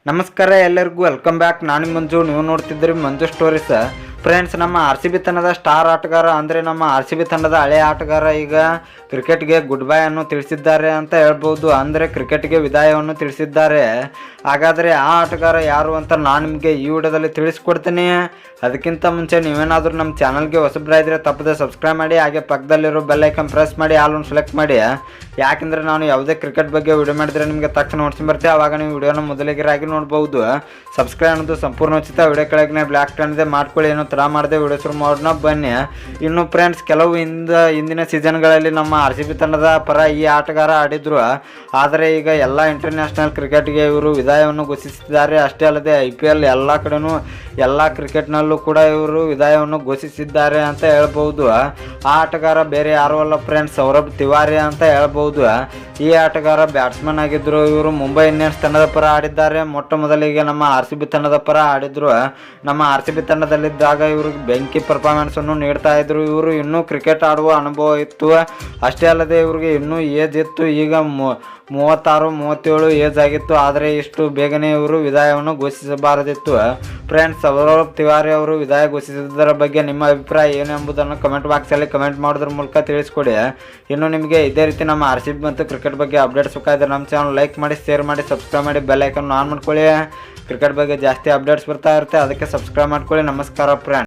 ನಮಸ್ಕಾರ ಎಲ್ಲರಿಗೂ welcome back. ನಾನು ಮಂಜು, ನೀವು ನೋಡ್ತಿದ್ರಿ ಮಂಜು ಸ್ಟೋರೀಸ್. ಫ್ರೆಂಡ್ಸ್, ನಮ್ಮ RCB ತಂಡದ ಸ್ಟಾರ್ ಆಟಗಾರ ಅಂದರೆ ನಮ್ಮ RCB ತಂಡದ ಹಳೆಯ ಆಟಗಾರ ಈಗ ಕ್ರಿಕೆಟ್ಗೆ ಗುಡ್ ಬೈ ಅನ್ನು ತಿಳಿಸಿದ್ದಾರೆ ಅಂತ ಹೇಳ್ಬೋದು. ಅಂದರೆ ಕ್ರಿಕೆಟ್ಗೆ ವಿದಾಯವನ್ನು ತಿಳಿಸಿದ್ದಾರೆ. ಹಾಗಾದರೆ ಆ ಆಟಗಾರ ಯಾರು ಅಂತ ನಾನು ನಿಮಗೆ ಈ ವಿಡಿಯೋದಲ್ಲಿ ತಿಳಿಸ್ಕೊಡ್ತೀನಿ. ಅದಕ್ಕಿಂತ ಮುಂಚೆ ನೀವೇನಾದರೂ ನಮ್ಮ ಚಾನಲ್ಗೆ ಹೊಸಬ್ರಾಯಿದ್ರೆ ತಪ್ಪದೆ ಸಬ್ಸ್ಕ್ರೈಬ್ ಮಾಡಿ, ಹಾಗೆ ಪಕ್ಕದಲ್ಲಿರೋ ಬೆಲ್ ಐಕನ್ ಪ್ರೆಸ್ ಮಾಡಿ, ಆಲ್ ಸೆಲೆಕ್ಟ್ ಮಾಡಿ. ಯಾಕೆಂದರೆ ನಾನು ಯಾವುದೇ ಕ್ರಿಕೆಟ್ ಬಗ್ಗೆ ವಿಡಿಯೋ ಮಾಡಿದರೆ ನಿಮಗೆ ತಕ್ಷಣ ನೋಡ್ಸಿ ಬರ್ತೀವಿ. ಆವಾಗ ನೀವು ವಿಡಿಯೋನ ಮೊದಲಿಗರಾಗಿ ನೋಡ್ಬೋದು. ಸಬ್ಸ್ಕ್ರೈಬ್ ಅನ್ನೋದು ಸಂಪೂರ್ಣ ಉಚಿತ. ವಿಡಿಯೋ ಕೆಳಗೆ ಬ್ಲ್ಯಾಕ್ ಟನ್ ಇದೆ, ಮಾಡ್ಕೊಳ್ಳಿ. ಏನೋ ಥರ ಮಾಡಿದೆ ವಿಡಿಯೋ ಶುರು ಮಾಡೋಣ ಬನ್ನಿ. ಇನ್ನು ಫ್ರೆಂಡ್ಸ್, ಕೆಲವು ಹಿಂದಿನ ಸೀಸನ್ಗಳಲ್ಲಿ ನಮ್ಮ RCB ತಂಡದ ಪರ ಈ ಆಟಗಾರ ಆಡಿದ್ರು. ಆದರೆ ಈಗ ಎಲ್ಲ ಇಂಟರ್ನ್ಯಾಷನಲ್ ಕ್ರಿಕೆಟ್ಗೆ ಇವರು ವಿದಾಯವನ್ನು ಘೋಷಿಸಿದ್ದಾರೆ. ಅಷ್ಟೇ ಅಲ್ಲದೆ IPL ಎಲ್ಲ ಕಡೆನೂ ಎಲ್ಲ ಕ್ರಿಕೆಟ್ನಲ್ಲೂ ಕೂಡ ಇವರು ವಿದಾಯವನ್ನು ಘೋಷಿಸಿದ್ದಾರೆ ಅಂತ ಹೇಳ್ಬೋದು. ಆ ಆಟಗಾರ ಬೇರೆ ಯಾರೂ ಅಲ್ಲ ಫ್ರೆಂಡ್ಸ್, ಸೌರಭ್ ತಿವಾರಿ ಅಂತ ಹೇಳ್ಬೋದು. ಈ ಆಟಗಾರ ಬ್ಯಾಟ್ಸ್ಮನ್ ಆಗಿದ್ದರು. ಇವರು ಮುಂಬೈ ಇಂಡಿಯನ್ಸ್ ತಂಡದ ಪರ ಆಡಿದ್ದಾರೆ. ಮೊಟ್ಟ ಮೊದಲಿಗೆ ನಮ್ಮ RCB ತಂಡದ ಪರ ಆಡಿದ್ರು. ನಮ್ಮ RCB ತಂಡದಲ್ಲಿದ್ದಾಗ ಇವ್ರಿಗೆ ಬೆಂಕಿ ಪರ್ಫಾರ್ಮೆನ್ಸ್ ಅನ್ನು ನೀಡ್ತಾ ಇದ್ರು. ಇವರು ಇನ್ನೂ ಕ್ರಿಕೆಟ್ ಆಡುವ ಅನುಭವ ಇತ್ತು. ಅಷ್ಟೇ ಅಲ್ಲದೆ ಇವ್ರಿಗೆ ಇನ್ನೂ ಏಜ್ ಇತ್ತು. ಈಗ 36-37 ಏಜ್ ಆಗಿತ್ತು. ಆದರೆ ಇಷ್ಟು ಬೇಗನೆ ಇವರು ವಿದಾಯವನ್ನು ಘೋಷಿಸಬಾರದಿತ್ತು. ಫ್ರೆಂಡ್ಸ್, ಸೌರಭ್ ತಿವಾರಿ ಅವರು ವಿದಾಯ ಘೋಷಿಸಿದ್ದರ ಬಗ್ಗೆ ನಿಮ್ಮ ಅಭಿಪ್ರಾಯ ಏನು ಎಂಬುದನ್ನು ಕಮೆಂಟ್ ಬಾಕ್ಸಲ್ಲಿ ಕಮೆಂಟ್ ಮಾಡೋದ್ರ ಮೂಲಕ ತಿಳಿಸ್ಕೊಡಿ. ಇನ್ನು ನಿಮಗೆ ಇದೇ ರೀತಿ ನಮ್ಮ RCB ಮತ್ತು ಕ್ರಿಕೆಟ್ ಬಗ್ಗೆ ಅಪ್ಡೇಟ್ಸ್ ಬೇಕಾದರೆ ನಮ್ಮ ಚಾನಲ್ ಲೈಕ್ ಮಾಡಿ, ಶೇರ್ ಮಾಡಿ, ಸಬ್ಸ್ಕ್ರೈಬ್ ಮಾಡಿ, ಬೆಲ್ ಐಕನ್ ಆನ್ ಮಾಡ್ಕೊಳ್ಳಿ. ಕ್ರಿಕೆಟ್ ಬಗ್ಗೆ ಜಾಸ್ತಿ ಅಪ್ಡೇಟ್ಸ್ ಬರ್ತಾ ಇರುತ್ತೆ, ಅದಕ್ಕೆ ಸಬ್ಸ್ಕ್ರೈಬ್ ಮಾಡ್ಕೊಳ್ಳಿ. ನಮಸ್ಕಾರ ಫ್ರೆಂಡ್ಸ್.